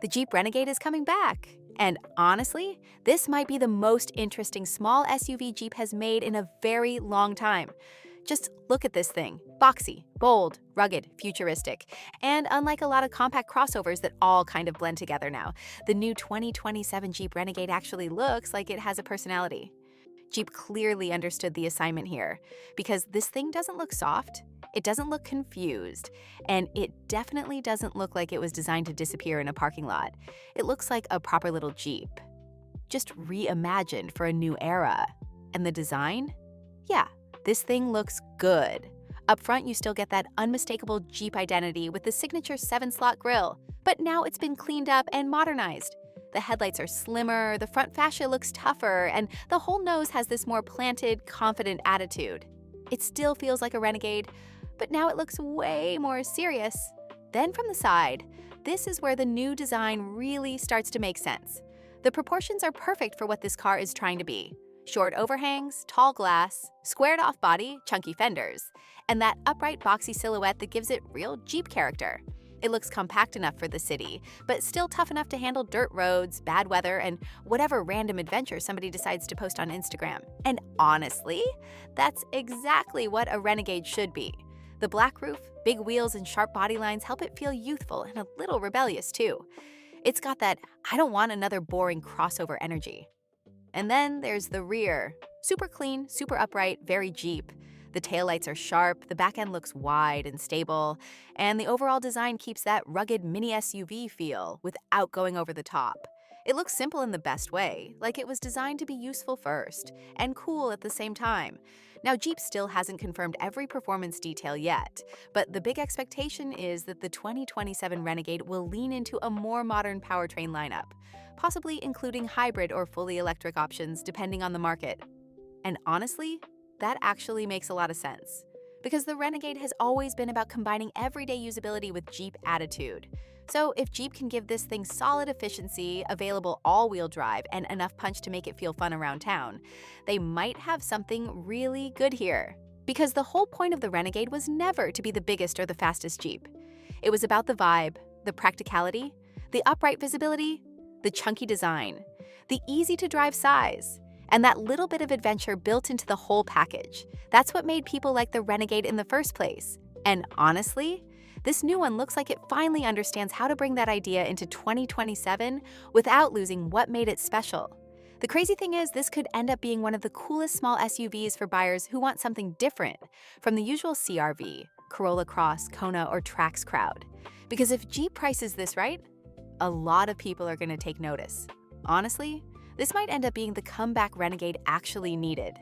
The Jeep Renegade is coming back. And honestly, this might be the most interesting small SUV Jeep has made in a very long time. Just look at this thing. Boxy, bold, rugged, futuristic. And unlike a lot of compact crossovers that all kind of blend together now, the new 2027 Jeep Renegade actually looks like it has a personality. Jeep clearly understood the assignment here, because this thing doesn't look soft, it doesn't look confused, and it definitely doesn't look like it was designed to disappear in a parking lot. It looks like a proper little Jeep, just reimagined for a new era. And the design? Yeah, this thing looks good. Up front, you still get that unmistakable Jeep identity with the signature 7-slot grille, but now it's been cleaned up and modernized. The headlights are slimmer, the front fascia looks tougher, and the whole nose has this more planted, confident attitude. It still feels like a Renegade, but now it looks way more serious. Then from the side, this is where the new design really starts to make sense. The proportions are perfect for what this car is trying to be. Short overhangs, tall glass, squared-off body, chunky fenders, and that upright boxy silhouette that gives it real Jeep character. It looks compact enough for the city, but still tough enough to handle dirt roads, bad weather, and whatever random adventure somebody decides to post on Instagram. And honestly, that's exactly what a Renegade should be. The black roof, big wheels, and sharp body lines help it feel youthful and a little rebellious too. It's got that "I don't want another boring crossover" energy. And then there's the rear. Super clean, super upright, very Jeep. The taillights are sharp, the back end looks wide and stable, and the overall design keeps that rugged mini SUV feel without going over the top. It looks simple in the best way, like it was designed to be useful first and cool at the same time. Now, Jeep still hasn't confirmed every performance detail yet, but the big expectation is that the 2027 Renegade will lean into a more modern powertrain lineup, possibly including hybrid or fully electric options depending on the market. And honestly, that actually makes a lot of sense, because the Renegade has always been about combining everyday usability with Jeep attitude. So if Jeep can give this thing solid efficiency, available all-wheel drive, and enough punch to make it feel fun around town, they might have something really good here. Because the whole point of the Renegade was never to be the biggest or the fastest Jeep. It was about the vibe, the practicality, the upright visibility, the chunky design, the easy-to-drive size, and that little bit of adventure built into the whole package. That's what made people like the Renegade in the first place. And honestly, this new one looks like it finally understands how to bring that idea into 2027 without losing what made it special. The crazy thing is, this could end up being one of the coolest small SUVs for buyers who want something different from the usual CR-V, Corolla Cross, Kona, or Trax crowd. Because if Jeep prices this right, a lot of people are going to take notice. Honestly, this might end up being the comeback Renegade actually needed.